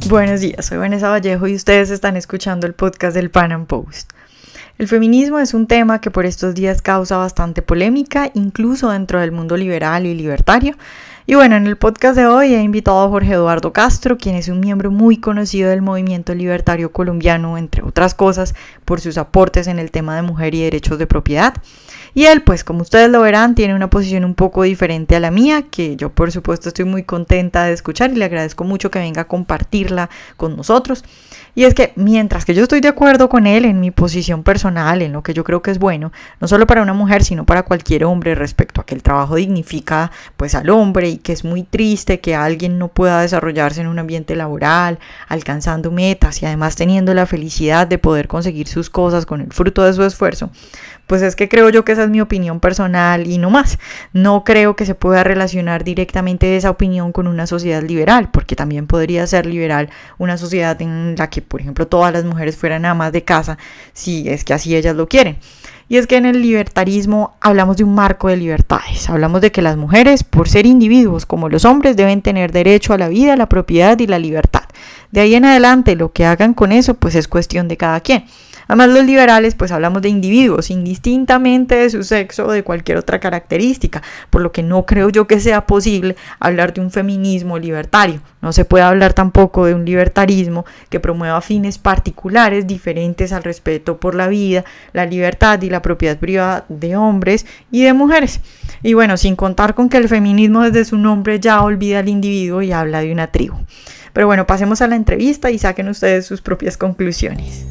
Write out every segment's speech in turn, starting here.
Buenos días, soy Vanessa Vallejo y ustedes están escuchando el podcast del Pan Am Post. El feminismo es un tema que por estos días causa bastante polémica, incluso dentro del mundo liberal y libertario. Y bueno, en el podcast de hoy he invitado a Jorge Eduardo Castro, quien es un miembro muy conocido del movimiento libertario colombiano, entre otras cosas, por sus aportes en el tema de mujer y derechos de propiedad. Y él, pues como ustedes lo verán, tiene una posición un poco diferente a la mía, que yo por supuesto estoy muy contenta de escuchar y le agradezco mucho que venga a compartirla con nosotros. Y es que mientras que yo estoy de acuerdo con él en mi posición personal, en lo que yo creo que es bueno, no solo para una mujer, sino para cualquier hombre, respecto a que el trabajo dignifica pues al hombre y que es muy triste que alguien no pueda desarrollarse en un ambiente laboral, alcanzando metas y además teniendo la felicidad de poder conseguir sus cosas con el fruto de su esfuerzo, pues es que creo yo que esa es mi opinión personal y no más. No creo que se pueda relacionar directamente esa opinión con una sociedad liberal, porque también podría ser liberal una sociedad en la que, por ejemplo, todas las mujeres fueran amas de casa, si es que así ellas lo quieren. Y es que en el libertarismo hablamos de un marco de libertades, hablamos de que las mujeres, por ser individuos como los hombres, deben tener derecho a la vida, la propiedad y la libertad. De ahí en adelante, lo que hagan con eso, pues es cuestión de cada quien. Además, los liberales, pues hablamos de individuos, indistintamente de su sexo o de cualquier otra característica, por lo que no creo yo que sea posible hablar de un feminismo libertario. No se puede hablar tampoco de un libertarismo que promueva fines particulares diferentes al respeto por la vida, la libertad y la propiedad privada de hombres y de mujeres. Y bueno, sin contar con que el feminismo desde su nombre ya olvida al individuo y habla de una tribu. Pero bueno, pasemos a la entrevista y saquen ustedes sus propias conclusiones.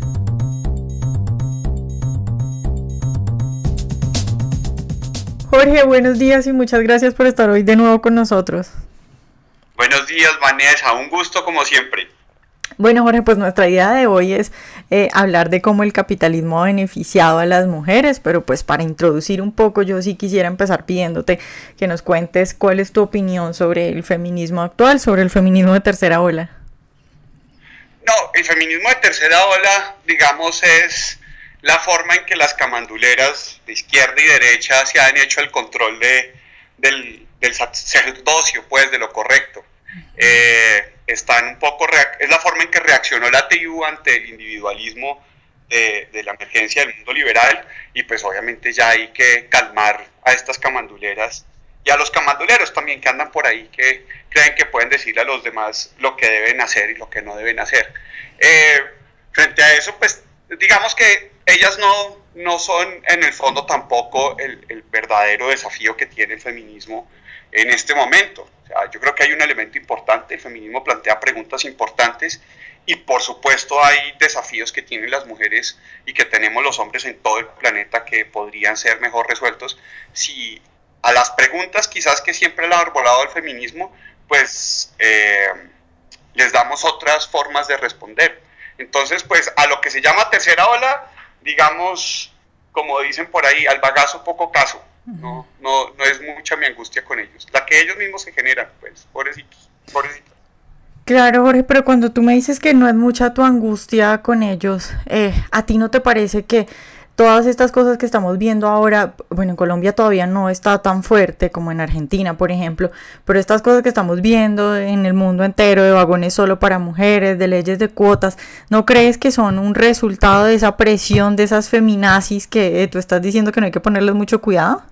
Jorge, buenos días y muchas gracias por estar hoy de nuevo con nosotros. Buenos días, Vanessa, un gusto como siempre. Bueno, Jorge, pues nuestra idea de hoy es hablar de cómo el capitalismo ha beneficiado a las mujeres, pero pues para introducir un poco yo sí quisiera empezar pidiéndote que nos cuentes cuál es tu opinión sobre el feminismo actual, sobre el feminismo de tercera ola. No, el feminismo de tercera ola, digamos, es la forma en que las camanduleras de izquierda y derecha se han hecho el control del sacerdocio, pues, de lo correcto. Están un poco es la forma en que reaccionó la tribu ante el individualismo de la emergencia del mundo liberal, y pues obviamente ya hay que calmar a estas camanduleras y a los camanduleros también que andan por ahí, que creen que pueden decirle a los demás lo que deben hacer y lo que no deben hacer. Frente a eso, pues digamos que ellas no son en el fondo tampoco el verdadero desafío que tiene el feminismo en este momento. O sea, yo creo que hay un elemento importante, el feminismo plantea preguntas importantes y por supuesto hay desafíos que tienen las mujeres y que tenemos los hombres en todo el planeta que podrían ser mejor resueltos si a las preguntas quizás que siempre le ha arbolado el feminismo, pues les damos otras formas de responder. Entonces, pues a lo que se llama tercera ola, digamos, como dicen por ahí, al bagazo poco caso. No es mucha mi angustia con ellos. La que ellos mismos se generan, pues, pobrecitos. Claro, Jorge, pero cuando tú me dices que no es mucha tu angustia con ellos, ¿a ti no te parece que todas estas cosas que estamos viendo ahora, bueno, en Colombia todavía no está tan fuerte como en Argentina, por ejemplo, pero estas cosas que estamos viendo en el mundo entero, de vagones solo para mujeres, de leyes de cuotas, ¿no crees que son un resultado de esa presión, de esas feminazis que tú estás diciendo que no hay que ponerles mucho cuidado?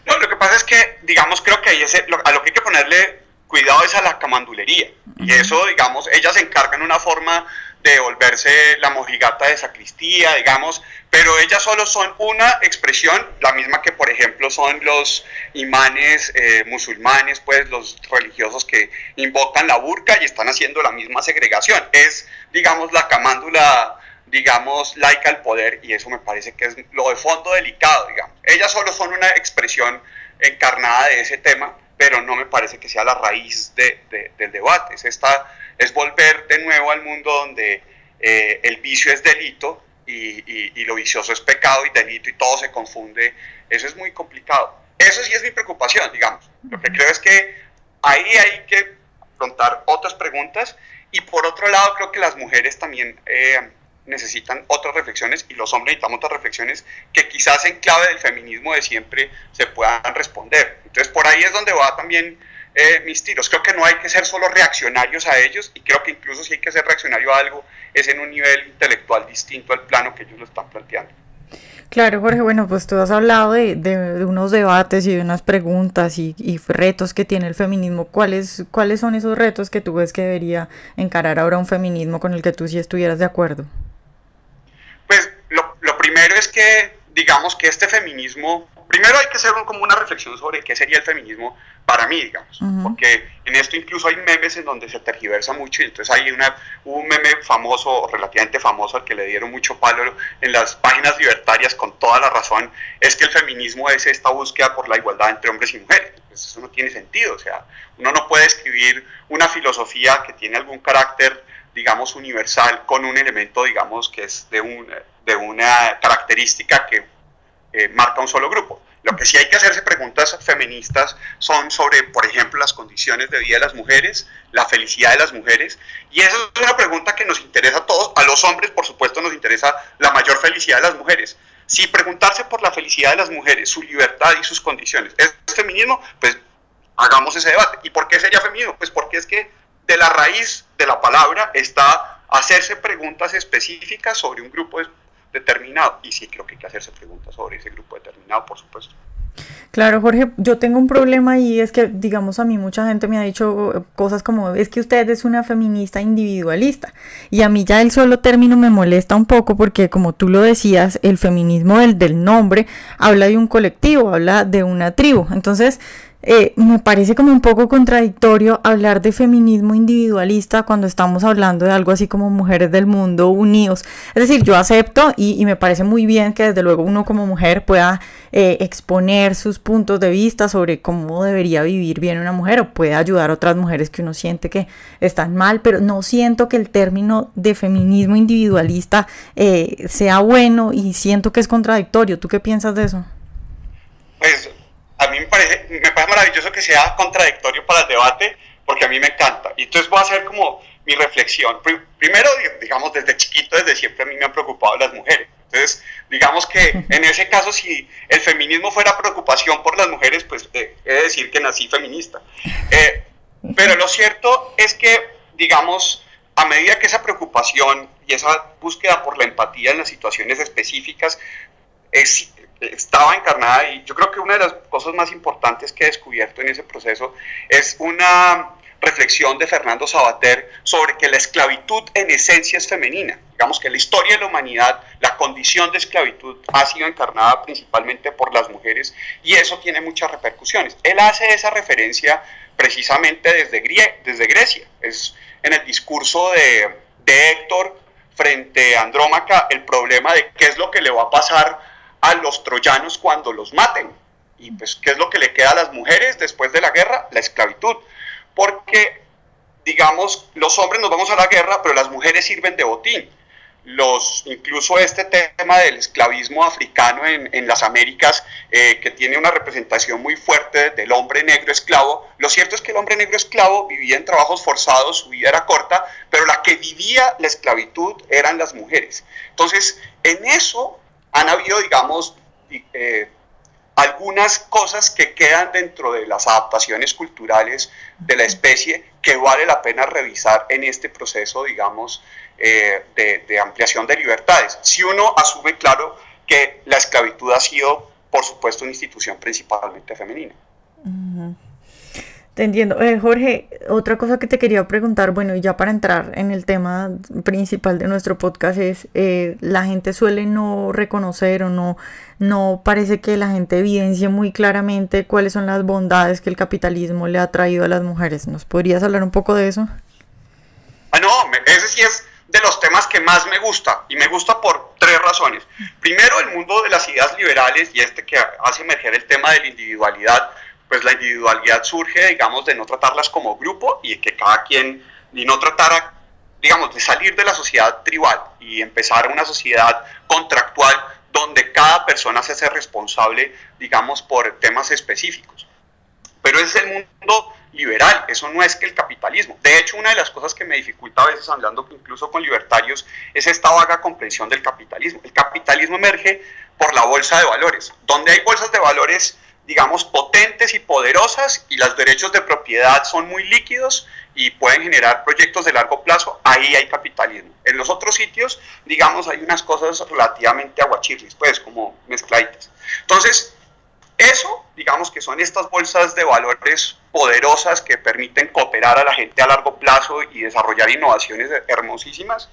No, lo que pasa es que, digamos, creo que a lo que hay que ponerle cuidado es a la camandulería. Y eso, digamos, ellas encargan una forma de volverse la mojigata de sacristía, digamos, pero ellas solo son una expresión, la misma que, por ejemplo, son los imanes musulmanes, pues los religiosos que invocan la burka y están haciendo la misma segregación. Es, digamos, la camándula, digamos, laica al poder, y eso me parece que es lo de fondo delicado, digamos. Ellas solo son una expresión encarnada de ese tema, pero no me parece que sea la raíz del debate. Es volver de nuevo al mundo donde el vicio es delito y lo vicioso es pecado y delito y todo se confunde. Eso es muy complicado. Eso sí es mi preocupación, digamos. Lo que creo es que ahí hay que afrontar otras preguntas, y por otro lado creo que las mujeres también necesitan otras reflexiones y los hombres necesitamos otras reflexiones que quizás en clave del feminismo de siempre se puedan responder. Entonces por ahí es donde va también mis tiros. Creo que no hay que ser solo reaccionarios a ellos, y creo que incluso si hay que ser reaccionario a algo, es en un nivel intelectual distinto al plano que ellos lo están planteando. Claro, Jorge, bueno, pues tú has hablado de unos debates y de unas preguntas y retos que tiene el feminismo. ¿Cuáles son esos retos que tú ves que debería encarar ahora un feminismo con el que tú sí estuvieras de acuerdo? Pues lo primero es que, digamos que este feminismo, primero hay que hacer como una reflexión sobre qué sería el feminismo para mí, digamos, porque en esto incluso hay memes en donde se tergiversa mucho, y entonces hay un meme famoso, relativamente famoso, al que le dieron mucho palo en las páginas libertarias con toda la razón, es que el feminismo es esta búsqueda por la igualdad entre hombres y mujeres. Pues eso no tiene sentido, o sea, uno no puede escribir una filosofía que tiene algún carácter, digamos, universal, con un elemento, digamos, que es de una característica que marca un solo grupo. Lo que sí hay que hacerse preguntas feministas son sobre, por ejemplo, las condiciones de vida de las mujeres, la felicidad de las mujeres, y esa es una pregunta que nos interesa a todos. A los hombres, por supuesto, nos interesa la mayor felicidad de las mujeres. Si preguntarse por la felicidad de las mujeres, su libertad y sus condiciones es feminismo, pues hagamos ese debate. ¿Y por qué sería feminismo? Pues porque es que de la raíz de la palabra está hacerse preguntas específicas sobre un grupo determinado, y sí creo que hay que hacerse preguntas sobre ese grupo determinado, por supuesto. Claro, Jorge, yo tengo un problema, y es que, digamos, a mí mucha gente me ha dicho cosas como, es que usted es una feminista individualista, y a mí ya el solo término me molesta un poco, porque como tú lo decías, el feminismo del nombre habla de un colectivo, habla de una tribu. Entonces me parece como un poco contradictorio hablar de feminismo individualista cuando estamos hablando de algo así como mujeres del mundo unidos. Es decir, yo acepto y me parece muy bien que desde luego uno como mujer pueda exponer sus puntos de vista sobre cómo debería vivir bien una mujer, o puede ayudar a otras mujeres que uno siente que están mal, pero no siento que el término de feminismo individualista sea bueno, y siento que es contradictorio. ¿Tú qué piensas de eso? Pues a mí me parece maravilloso que sea contradictorio para el debate, porque a mí me encanta. Y entonces voy a hacer como mi reflexión. Primero, digamos, desde chiquito, desde siempre a mí me han preocupado las mujeres. Entonces, digamos que en ese caso, si el feminismo fuera preocupación por las mujeres, pues he de decir que nací feminista. Pero lo cierto es que, digamos, a medida que esa preocupación y esa búsqueda por la empatía en las situaciones específicas estaba encarnada, y yo creo que una de las cosas más importantes que he descubierto en ese proceso es una reflexión de Fernando Savater sobre que la esclavitud en esencia es femenina. Digamos que la historia de la humanidad, la condición de esclavitud ha sido encarnada principalmente por las mujeres, y eso tiene muchas repercusiones. Él hace esa referencia precisamente desde Grecia. Es en el discurso de Héctor frente a Andrómaca, el problema de qué es lo que le va a pasar a los troyanos cuando los maten, y pues qué es lo que le queda a las mujeres después de la guerra: la esclavitud, porque, digamos, los hombres nos vamos a la guerra, pero las mujeres sirven de botín. Incluso este tema del esclavismo africano en las Américas, que tiene una representación muy fuerte del hombre negro esclavo. Lo cierto es que el hombre negro esclavo vivía en trabajos forzados, su vida era corta, pero la que vivía la esclavitud eran las mujeres. Entonces, en eso han habido, digamos, algunas cosas que quedan dentro de las adaptaciones culturales de la especie que vale la pena revisar en este proceso, digamos, de ampliación de libertades. Si uno asume, claro, que la esclavitud ha sido, por supuesto, una institución principalmente femenina. Te entiendo. Jorge, otra cosa que te quería preguntar, bueno, y ya para entrar en el tema principal de nuestro podcast, es la gente suele no reconocer, o no parece que la gente evidencie muy claramente cuáles son las bondades que el capitalismo le ha traído a las mujeres. ¿Nos podrías hablar un poco de eso? No, ese sí es de los temas que más me gusta, y me gusta por tres razones. Primero, el mundo de las ideas liberales, y que hace emerger el tema de la individualidad. Pues la individualidad surge, digamos, de no tratarlas como grupo, y que cada quien, y no tratar, digamos, de salir de la sociedad tribal y empezar una sociedad contractual donde cada persona se hace responsable, digamos, por temas específicos. Pero ese es el mundo liberal, eso no es que el capitalismo. De hecho, una de las cosas que me dificulta a veces hablando incluso con libertarios es esta vaga comprensión del capitalismo. El capitalismo emerge por la bolsa de valores. Donde hay bolsas de valores, digamos, potentes y poderosas y los derechos de propiedad son muy líquidos y pueden generar proyectos de largo plazo, ahí hay capitalismo. En los otros sitios, digamos, hay unas cosas relativamente aguachirris, pues, como mezcladitas. Entonces, eso, digamos que son estas bolsas de valores poderosas que permiten cooperar a la gente a largo plazo y desarrollar innovaciones hermosísimas,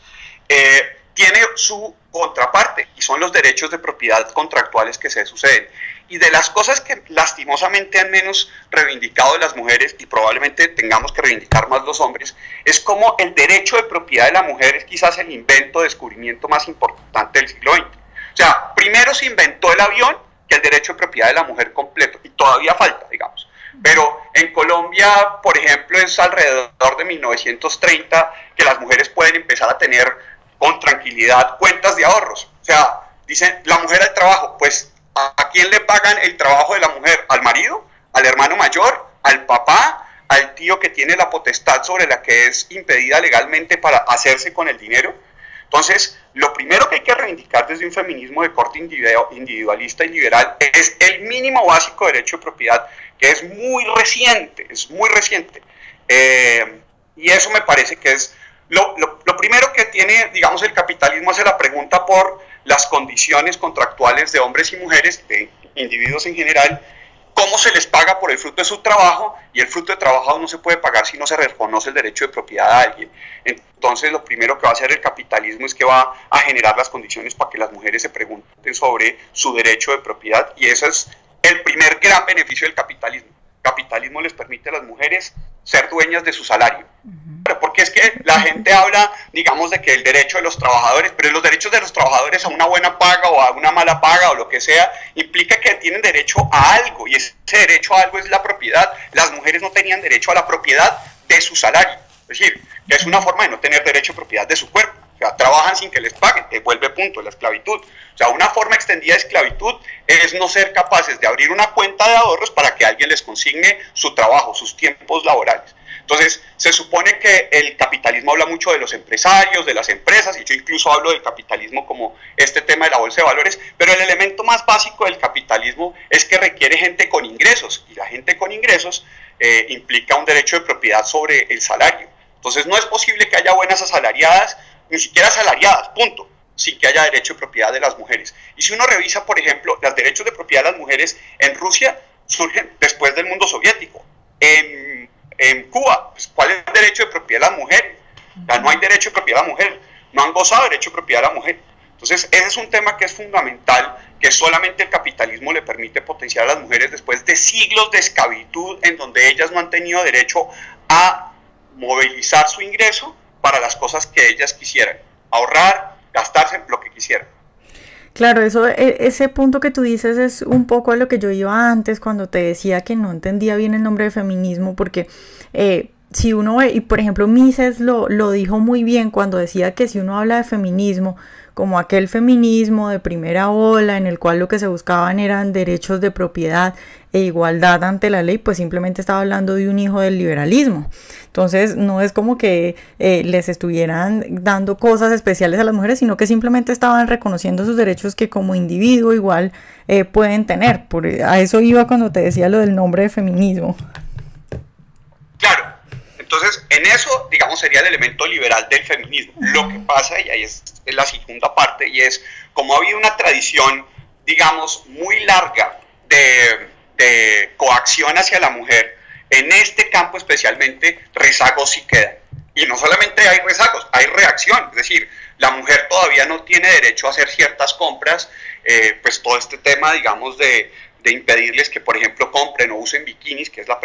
tiene su contraparte y son los derechos de propiedad contractuales que se suceden. Y de las cosas que lastimosamente han menos reivindicado las mujeres y probablemente tengamos que reivindicar más los hombres, es como el derecho de propiedad de la mujer es quizás el invento, descubrimiento más importante del siglo XX. O sea, primero se inventó el avión que el derecho de propiedad de la mujer completo, y todavía falta, digamos. Pero en Colombia, por ejemplo, es alrededor de 1930 que las mujeres pueden empezar a tener con tranquilidad cuentas de ahorros. O sea, dicen, la mujer al trabajo, pues, ¿a quién le pagan el trabajo de la mujer? ¿Al marido? ¿Al hermano mayor? ¿Al papá? ¿Al tío que tiene la potestad sobre la que es impedida legalmente para hacerse con el dinero? Entonces, lo primero que hay que reivindicar desde un feminismo de corte individualista y liberal es el mínimo básico de derecho de propiedad, que es muy reciente, y eso me parece que es lo primero que tiene, digamos, el capitalismo, hace la pregunta por las condiciones contractuales de hombres y mujeres, de individuos en general, cómo se les paga por el fruto de su trabajo, y el fruto de trabajo no se puede pagar si no se reconoce el derecho de propiedad a alguien. Entonces, lo primero que va a hacer el capitalismo es que va a generar las condiciones para que las mujeres se pregunten sobre su derecho de propiedad, y eso es el primer gran beneficio del capitalismo. El capitalismo les permite a las mujeres ser dueñas de su salario. Porque es que la gente habla, digamos, de que el derecho de los trabajadores, pero los derechos de los trabajadores a una buena paga o a una mala paga o lo que sea, implica que tienen derecho a algo, y ese derecho a algo es la propiedad. Las mujeres no tenían derecho a la propiedad de su salario, es decir, que es una forma de no tener derecho a propiedad de su cuerpo. O sea, trabajan sin que les paguen, te vuelve punto, la esclavitud. O sea, una forma extendida de esclavitud es no ser capaces de abrir una cuenta de ahorros para que alguien les consigne su trabajo, sus tiempos laborales. Entonces, se supone que el capitalismo habla mucho de los empresarios, de las empresas, y yo incluso hablo del capitalismo como este tema de la bolsa de valores, pero el elemento más básico del capitalismo es que requiere gente con ingresos, y la gente con ingresos implica un derecho de propiedad sobre el salario. Entonces, no es posible que haya buenas asalariadas, ni siquiera asalariadas, punto, sin que haya derecho de propiedad de las mujeres. Y si uno revisa, por ejemplo, los derechos de propiedad de las mujeres en Rusia surgen después del mundo soviético. En Cuba, pues, ¿cuál es el derecho de propiedad de las mujeres? Ya no hay derecho de propiedad de la mujer, no han gozado de derecho de propiedad de la mujer. Entonces, ese es un tema que es fundamental, que solamente el capitalismo le permite potenciar a las mujeres después de siglos de esclavitud en donde ellas no han tenido derecho a movilizar su ingreso para las cosas que ellas quisieran, ahorrar, gastarse lo que quisieran. Claro, ese punto que tú dices es un poco a lo que yo iba antes cuando te decía que no entendía bien el nombre de feminismo, porque si uno ve, y por ejemplo Mises lo dijo muy bien cuando decía que si uno habla de feminismo, como aquel feminismo de primera ola en el cual lo que se buscaban eran derechos de propiedad e igualdad ante la ley, pues simplemente estaba hablando de un hijo del liberalismo. Entonces no es como que les estuvieran dando cosas especiales a las mujeres, sino que simplemente estaban reconociendo sus derechos que como individuo igual pueden tener. A eso iba cuando te decía lo del nombre de feminismo. Claro. Entonces, en eso, digamos, sería el elemento liberal del feminismo. Lo que pasa, y ahí es la segunda parte, y es como ha habido una tradición, digamos, muy larga de coacción hacia la mujer, en este campo especialmente, rezagos sí quedan. Y no solamente hay rezagos, hay reacción. Es decir, la mujer todavía no tiene derecho a hacer ciertas compras, pues todo este tema, digamos, de impedirles que, por ejemplo, compren o usen bikinis, que es la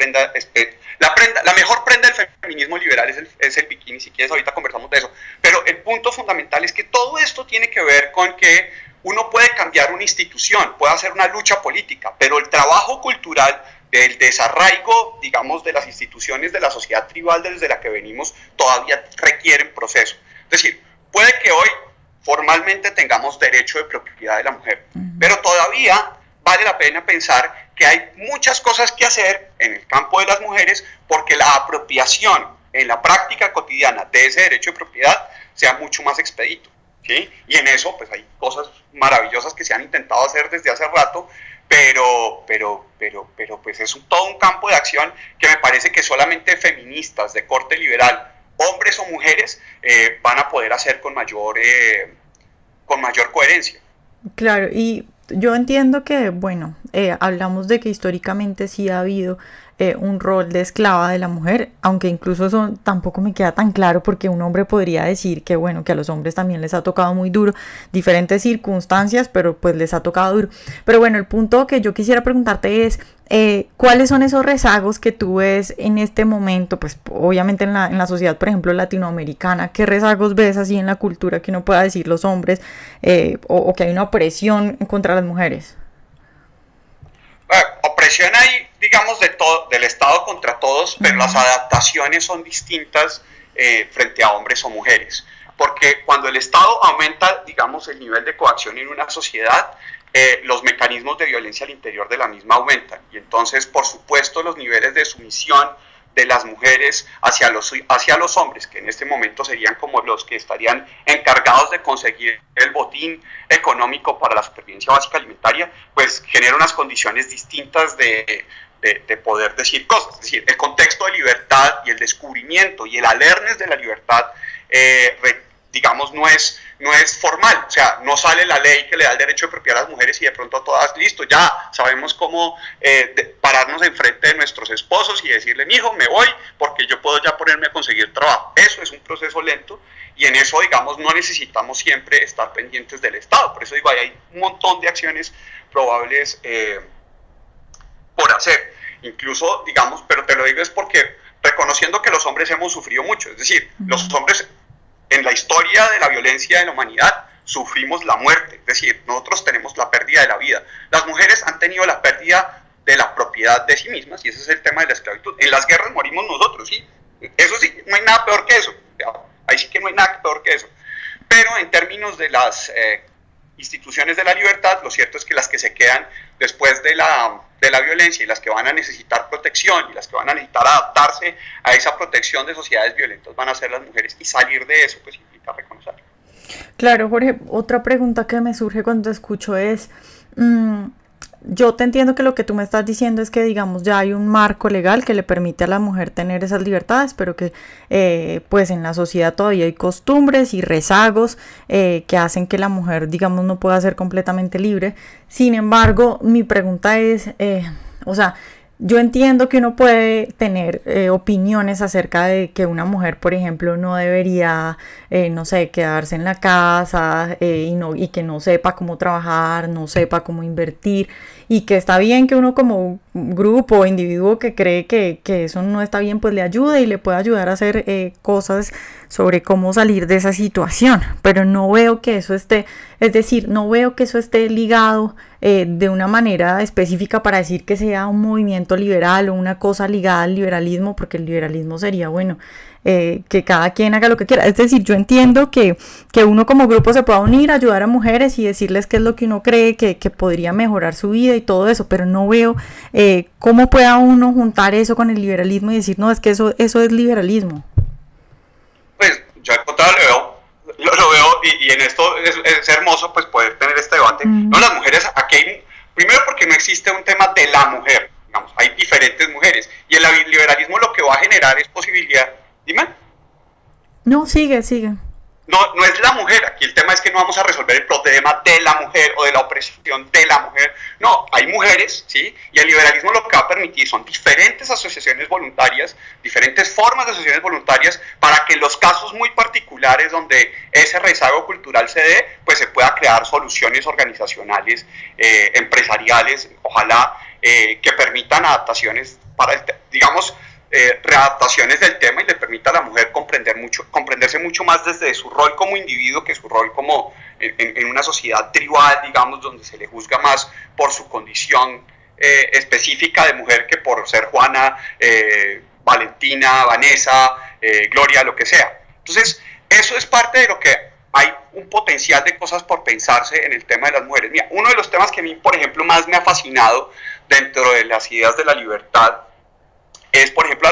mejor prenda del feminismo liberal es el bikini. Si quieres, ahorita conversamos de eso. Pero el punto fundamental es que todo esto tiene que ver con que uno puede cambiar una institución, puede hacer una lucha política, pero el trabajo cultural del desarraigo, digamos, de las instituciones de la sociedad tribal desde la que venimos, todavía requieren proceso. Es decir, puede que hoy formalmente tengamos derecho de propiedad de la mujer, pero todavía vale la pena pensar que hay muchas cosas que hacer en el campo de las mujeres porque la apropiación en la práctica cotidiana de ese derecho de propiedad sea mucho más expedito, ¿sí? Y en eso pues hay cosas maravillosas que se han intentado hacer desde hace rato, pero pues es todo un campo de acción que me parece que solamente feministas de corte liberal, hombres o mujeres, van a poder hacer con mayor coherencia. Claro, y yo entiendo que, bueno, hablamos de que históricamente sí ha habido un rol de esclava de la mujer, aunque incluso eso tampoco me queda tan claro, porque un hombre podría decir que, bueno, que a los hombres también les ha tocado muy duro, diferentes circunstancias, pero pues les ha tocado duro. Pero bueno, el punto que yo quisiera preguntarte es, ¿cuáles son esos rezagos que tú ves en este momento? Pues obviamente en la sociedad, por ejemplo, latinoamericana, ¿qué rezagos ves así en la cultura que uno pueda decir los hombres o que hay una opresión contra las mujeres? Opresión hay, digamos, del Estado contra todos, pero las adaptaciones son distintas frente a hombres o mujeres. Porque cuando el Estado aumenta, digamos, el nivel de coacción en una sociedad, los mecanismos de violencia al interior de la misma aumentan. Y entonces, por supuesto, los niveles de sumisión de las mujeres hacia los hombres, que en este momento serían como los que estarían encargados de conseguir el botín económico para la supervivencia básica alimentaria, pues genera unas condiciones distintas de poder decir cosas. Es decir, el contexto de libertad y el descubrimiento y el awareness de la libertad, digamos, no es formal. O sea, no sale la ley que le da el derecho de propiedad a las mujeres y de pronto a todas, listo, ya sabemos cómo pararnos enfrente de nuestros esposos y decirle, mijo, me voy porque yo puedo ya ponerme a conseguir trabajo. Eso es un proceso lento y en eso, digamos, no necesitamos siempre estar pendientes del Estado. Por eso digo, hay un montón de acciones probables por hacer. Incluso, digamos, pero te lo digo es porque reconociendo que los hombres hemos sufrido mucho. Es decir, los hombres en la historia de la violencia de la humanidad sufrimos la muerte, es decir, nosotros tenemos la pérdida de la vida. Las mujeres han tenido la pérdida de la propiedad de sí mismas y ese es el tema de la esclavitud. En las guerras morimos nosotros, sí, eso sí, no hay nada peor que eso, ahí sí que no hay nada peor que eso. Pero en términos de las instituciones de la libertad, lo cierto es que las que se quedan después de la violencia y las que van a necesitar protección y las que van a necesitar adaptarse a esa protección de sociedades violentas van a ser las mujeres, y salir de eso pues implica reconocerlo. Claro, Jorge, otra pregunta que me surge cuando te escucho es, yo te entiendo que lo que tú me estás diciendo es que, digamos, ya hay un marco legal que le permite a la mujer tener esas libertades, pero que pues en la sociedad todavía hay costumbres y rezagos que hacen que la mujer, digamos, no pueda ser completamente libre. Sin embargo, mi pregunta es, o sea, yo entiendo que uno puede tener opiniones acerca de que una mujer, por ejemplo, no debería, no sé, quedarse en la casa y que no sepa cómo trabajar, no sepa cómo invertir, y que está bien que uno como grupo o individuo que cree que eso no está bien, pues le ayude y le pueda ayudar a hacer cosas sobre cómo salir de esa situación, pero no veo que eso esté, es decir, no veo que eso esté ligado de una manera específica para decir que sea un movimiento liberal o una cosa ligada al liberalismo, porque el liberalismo sería, bueno, que cada quien haga lo que quiera. Es decir, yo entiendo que uno como grupo se pueda unir, ayudar a mujeres y decirles qué es lo que uno cree que podría mejorar su vida y todo eso, pero no veo cómo pueda uno juntar eso con el liberalismo y decir, no, es que eso es liberalismo. Pues yo al contrario lo veo y en esto es hermoso pues poder tener este debate. No, las mujeres, aquí primero porque no existe un tema de la mujer, digamos, hay diferentes mujeres y el liberalismo lo que va a generar es posibilidad. Dime. No, sigue. No es la mujer, aquí el tema es que no vamos a resolver el problema de la mujer o de la opresión de la mujer. No, hay mujeres, ¿sí? Y el liberalismo lo que va a permitir son diferentes asociaciones voluntarias, diferentes formas de asociaciones voluntarias, para que en los casos muy particulares donde ese rezago cultural se dé, pues se pueda crear soluciones organizacionales, empresariales, ojalá, que permitan adaptaciones para, digamos, readaptaciones del tema y le permita a la mujer comprenderse mucho más desde su rol como individuo que su rol como en una sociedad tribal, digamos, donde se le juzga más por su condición específica de mujer que por ser Juana, Valentina, Vanessa, Gloria, lo que sea. Entonces, eso es parte de lo que hay un potencial de cosas por pensarse en el tema de las mujeres. Mira, uno de los temas que a mí, por ejemplo, más me ha fascinado dentro de las ideas de la libertad es, por ejemplo,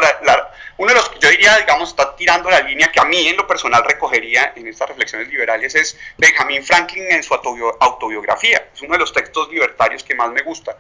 uno de los que yo diría, digamos, está tirando la línea que a mí en lo personal recogería en estas reflexiones liberales es Benjamin Franklin en su autobiografía. Es uno de los textos libertarios que más me gusta.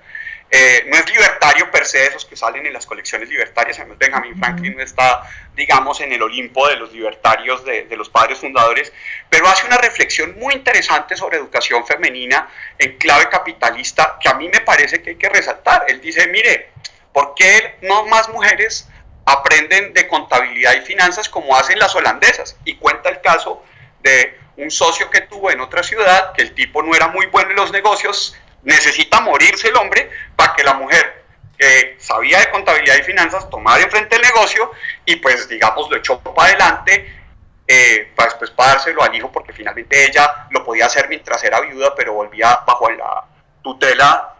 No es libertario per se, esos que salen en las colecciones libertarias. Además, Benjamin Franklin no está, digamos, en el Olimpo de los libertarios de los padres fundadores, pero hace una reflexión muy interesante sobre educación femenina en clave capitalista que a mí me parece que hay que resaltar. Él dice, mire, ¿por qué no más mujeres aprenden de contabilidad y finanzas como hacen las holandesas? Y cuenta el caso de un socio que tuvo en otra ciudad, que el tipo no era muy bueno en los negocios, necesita morirse el hombre para que la mujer que sabía de contabilidad y finanzas tomara enfrente el negocio y pues digamos lo echó para adelante para después dárselo al hijo, porque finalmente ella lo podía hacer mientras era viuda, pero volvía bajo la tutela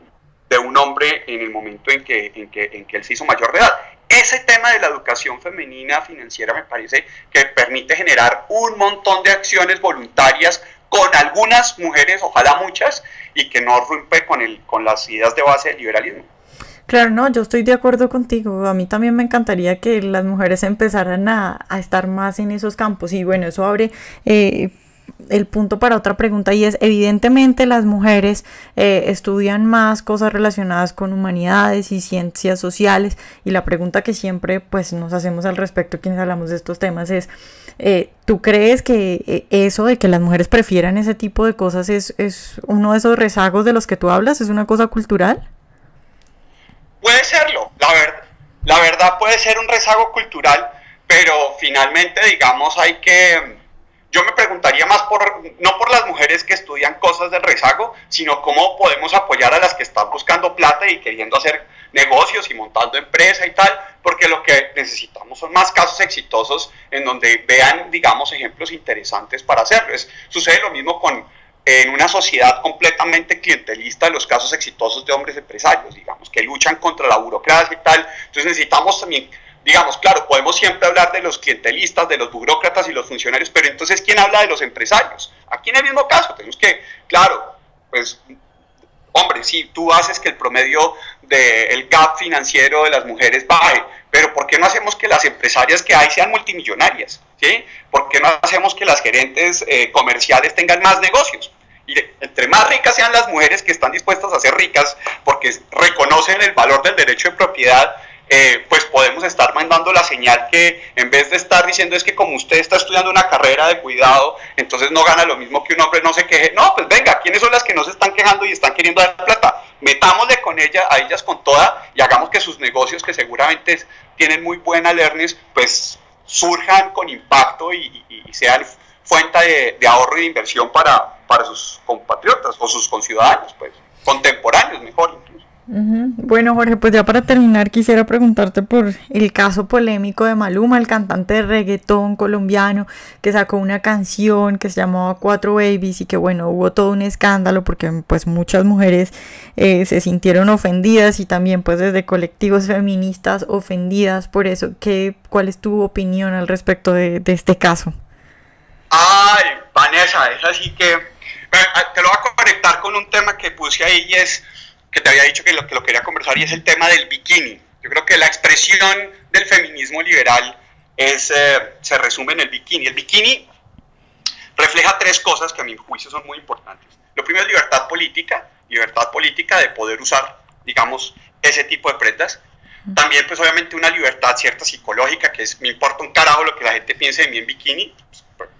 de un hombre en el momento en que él se hizo mayor de edad. Ese tema de la educación femenina financiera me parece que permite generar un montón de acciones voluntarias con algunas mujeres, ojalá muchas, y que no rompe con las ideas de base del liberalismo. Claro, no, yo estoy de acuerdo contigo. A mí también me encantaría que las mujeres empezaran a estar más en esos campos. Y bueno, eso abre el punto para otra pregunta, y es, evidentemente las mujeres estudian más cosas relacionadas con humanidades y ciencias sociales, y la pregunta que siempre pues nos hacemos al respecto quienes hablamos de estos temas es, ¿tú crees que eso de que las mujeres prefieran ese tipo de cosas es uno de esos rezagos de los que tú hablas? ¿Es una cosa cultural? Puede serlo, la verdad puede ser un rezago cultural, pero finalmente, digamos, yo me preguntaría más no por las mujeres que estudian cosas del rezago, sino cómo podemos apoyar a las que están buscando plata y queriendo hacer negocios y montando empresa y tal, porque lo que necesitamos son más casos exitosos en donde vean, digamos, ejemplos interesantes para hacerlo. Sucede lo mismo en una sociedad completamente clientelista, los casos exitosos de hombres empresarios, digamos, que luchan contra la burocracia y tal. Entonces necesitamos también, digamos, claro, podemos siempre hablar de los clientelistas, de los burócratas y los funcionarios, pero entonces, ¿quién habla de los empresarios? Aquí en el mismo caso, tenemos que, claro, pues, hombre, sí, tú haces que el promedio del gap financiero de las mujeres baje, pero ¿por qué no hacemos que las empresarias que hay sean multimillonarias? ¿Sí? ¿Por qué no hacemos que las gerentes comerciales tengan más negocios? Y entre más ricas sean las mujeres que están dispuestas a ser ricas, porque reconocen el valor del derecho de propiedad, pues podemos estar mandando la señal que en vez de estar diciendo es que como usted está estudiando una carrera de cuidado, entonces no gana lo mismo que un hombre, no se queje. No, pues venga, ¿quiénes son las que no se están quejando y están queriendo dar plata? Metámosle a ellas con toda, y hagamos que sus negocios, que seguramente tienen muy buena awareness, pues surjan con impacto y sean fuente de ahorro y de inversión para sus compatriotas o sus conciudadanos, pues contemporáneos mejor incluso. Bueno, Jorge, pues ya para terminar quisiera preguntarte por el caso polémico de Maluma, el cantante de reggaetón colombiano que sacó una canción que se llamaba Cuatro Babies, y que bueno, hubo todo un escándalo porque pues muchas mujeres se sintieron ofendidas, y también pues desde colectivos feministas ofendidas por eso. ¿Cuál es tu opinión al respecto de este caso? Ay, Vanessa, es así que te lo voy a conectar con un tema que puse ahí, y es que te había dicho que lo quería conversar, y es el tema del bikini. Yo creo que la expresión del feminismo liberal se resume en el bikini. El bikini refleja tres cosas que a mi juicio son muy importantes. Lo primero es libertad política de poder usar, digamos, ese tipo de prendas. También, pues obviamente una libertad cierta psicológica, que es, me importa un carajo lo que la gente piense de mí en bikini.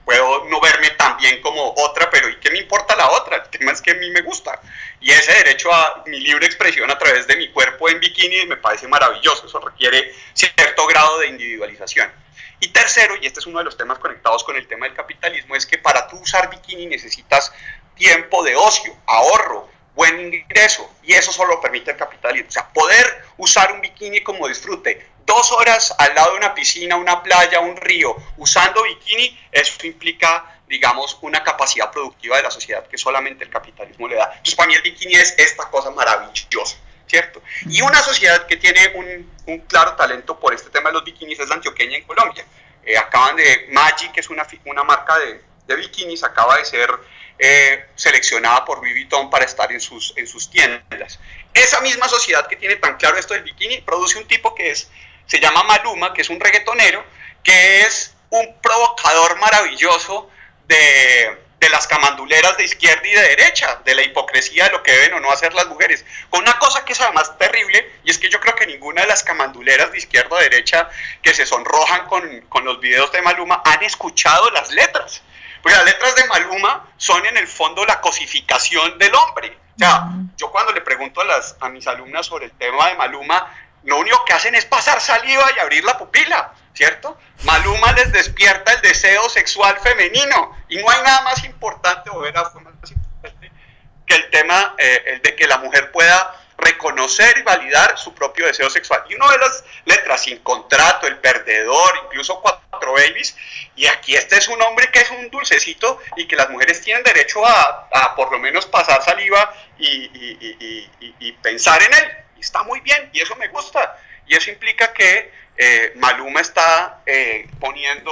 Puedo no verme tan bien como otra, pero ¿y qué me importa la otra? El tema es que a mí me gusta. Y ese derecho a mi libre expresión a través de mi cuerpo en bikini me parece maravilloso. Eso requiere cierto grado de individualización. Y tercero, y este es uno de los temas conectados con el tema del capitalismo, es que para tú usar bikini necesitas tiempo de ocio, ahorro, buen ingreso, y eso solo lo permite el capitalismo. O sea, poder usar un bikini como disfrute, 2 horas al lado de una piscina, una playa, un río, usando bikini, eso implica, digamos, una capacidad productiva de la sociedad que solamente el capitalismo le da. Entonces, para mí el bikini es esta cosa maravillosa, ¿cierto? Y una sociedad que tiene un claro talento por este tema de los bikinis es la antioqueña en Colombia. Maggi, que es una marca de bikinis, acaba de ser seleccionada por Louis Vuitton para estar en sus tiendas. Esa misma sociedad que tiene tan claro esto del bikini produce un tipo que es se llama Maluma, que es un reggaetonero, que es un provocador maravilloso de las camanduleras de izquierda y de derecha, de la hipocresía de lo que deben o no hacer las mujeres. Con una cosa que es además terrible, y es que yo creo que ninguna de las camanduleras de izquierda o derecha que se sonrojan con los videos de Maluma han escuchado las letras. Porque las letras de Maluma son en el fondo la cosificación del hombre. O sea, yo cuando le pregunto a mis alumnas sobre el tema de Maluma, lo único que hacen es pasar saliva y abrir la pupila, ¿cierto? Maluma les despierta el deseo sexual femenino y no hay nada más importante o era más importante que el tema el de que la mujer pueda reconocer y validar su propio deseo sexual. Y uno ve las letras: Sin Contrato, El Perdedor, incluso Cuatro Babies, y aquí este es un hombre que es un dulcecito y que las mujeres tienen derecho a por lo menos pasar saliva y pensar en él. Y está muy bien, y eso me gusta, y eso implica que Maluma está poniendo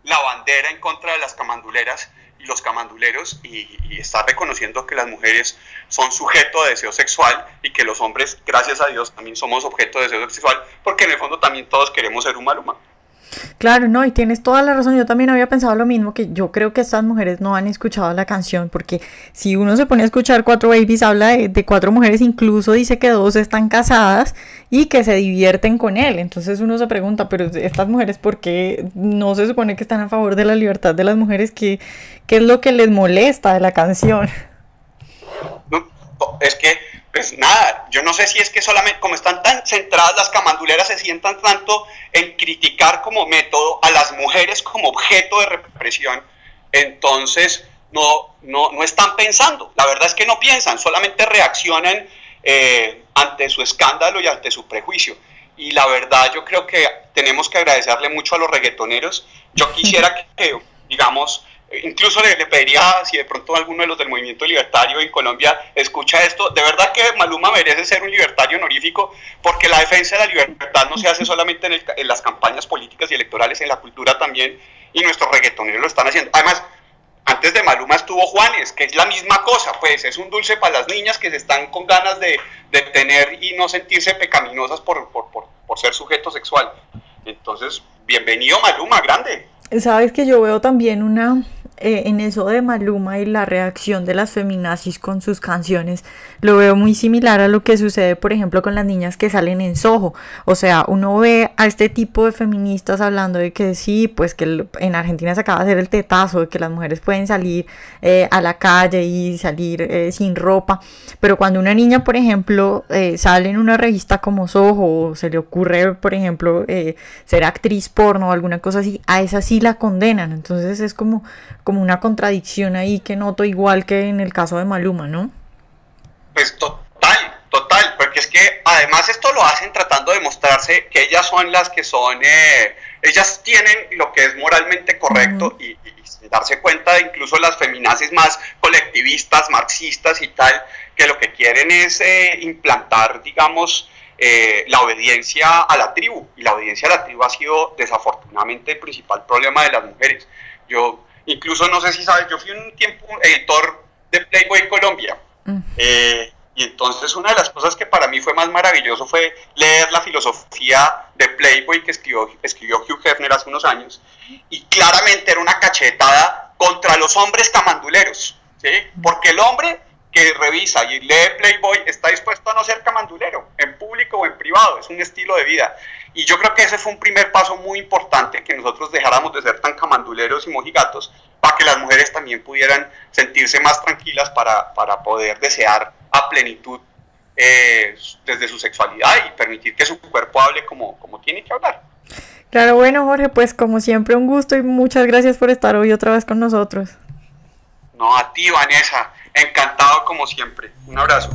la bandera en contra de las camanduleras y los camanduleros, y está reconociendo que las mujeres son sujeto de deseo sexual y que los hombres, gracias a Dios, también somos objeto de deseo sexual, porque en el fondo también todos queremos ser un Maluma. Claro, no, y tienes toda la razón. Yo también había pensado lo mismo, que yo creo que estas mujeres no han escuchado la canción, porque si uno se pone a escuchar Cuatro Babies, habla de cuatro mujeres, incluso dice que dos están casadas y que se divierten con él. Entonces uno se pregunta, pero estas mujeres, ¿por qué no se supone que están a favor de la libertad de las mujeres? ¿Qué es lo que les molesta de la canción? No, es que pues nada, yo no sé si es que solamente como están tan centradas las camanduleras, se sientan tanto en criticar como método a las mujeres como objeto de represión, entonces no están pensando. La verdad es que no piensan, solamente reaccionan ante su escándalo y ante su prejuicio. Y la verdad yo creo que tenemos que agradecerle mucho a los reggaetoneros. Yo quisiera que digamos, incluso le pediría, si de pronto alguno de los del movimiento libertario en Colombia escucha esto, de verdad que Maluma merece ser un libertario honorífico, porque la defensa de la libertad no se hace solamente en las campañas políticas y electorales, en la cultura también, y nuestros reggaetoneros lo están haciendo. Además, antes de Maluma estuvo Juanes, que es la misma cosa, pues es un dulce para las niñas que se están con ganas de tener y no sentirse pecaminosas por ser sujeto sexual. Entonces, bienvenido Maluma, grande. Sabes que yo veo también en eso de Maluma y la reacción de las feminazis con sus canciones, lo veo muy similar a lo que sucede, por ejemplo, con las niñas que salen en Soho. O sea, uno ve a este tipo de feministas hablando de que sí, pues que en Argentina se acaba de hacer el tetazo, de que las mujeres pueden salir a la calle y salir sin ropa, pero cuando una niña, por ejemplo, sale en una revista como Soho, o se le ocurre, por ejemplo, ser actriz porno o alguna cosa así, a esa sí la condenan. Entonces es como una contradicción ahí que noto, igual que en el caso de Maluma, ¿no? Pues total, porque es que además esto lo hacen tratando de mostrarse que ellas son las que son, ellas tienen lo que es moralmente correcto, y sin darse cuenta, incluso las feminazis más colectivistas, marxistas y tal, que lo que quieren es implantar, digamos, la obediencia a la tribu, y la obediencia a la tribu ha sido desafortunadamente el principal problema de las mujeres. Yo incluso, no sé si sabes, yo fui un tiempo editor de Playboy Colombia, y entonces una de las cosas que para mí fue más maravilloso fue leer la filosofía de Playboy que escribió Hugh Hefner hace unos años, y claramente era una cachetada contra los hombres camanduleros, ¿sí? Porque el hombre que revisa y lee Playboy está dispuesto a no ser camandulero, en público o en privado, es un estilo de vida. Y yo creo que ese fue un primer paso muy importante, que nosotros dejáramos de ser tan camanduleros y mojigatos, para que las mujeres también pudieran sentirse más tranquilas para poder desear a plenitud desde su sexualidad y permitir que su cuerpo hable como tiene que hablar. Claro, bueno, Jorge, pues como siempre un gusto y muchas gracias por estar hoy otra vez con nosotros. No, a ti, Vanessa, encantado como siempre. Un abrazo.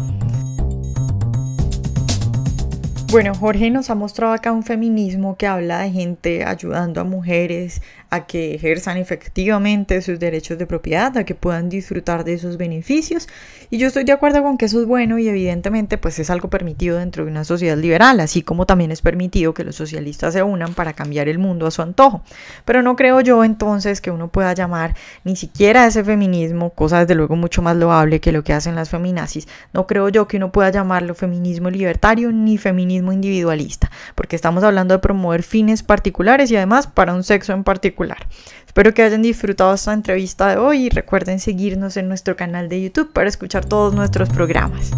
Bueno, Jorge nos ha mostrado acá un feminismo que habla de gente ayudando a mujeres a que ejerzan efectivamente sus derechos de propiedad, a que puedan disfrutar de esos beneficios, y yo estoy de acuerdo con que eso es bueno, y evidentemente pues es algo permitido dentro de una sociedad liberal, así como también es permitido que los socialistas se unan para cambiar el mundo a su antojo. Pero no creo yo entonces que uno pueda llamar ni siquiera a ese feminismo, cosa desde luego mucho más loable que lo que hacen las feminazis, no creo yo que uno pueda llamarlo feminismo libertario ni feminismo feminismo individualista, porque estamos hablando de promover fines particulares y además para un sexo en particular. Espero que hayan disfrutado esta entrevista de hoy y recuerden seguirnos en nuestro canal de YouTube para escuchar todos nuestros programas.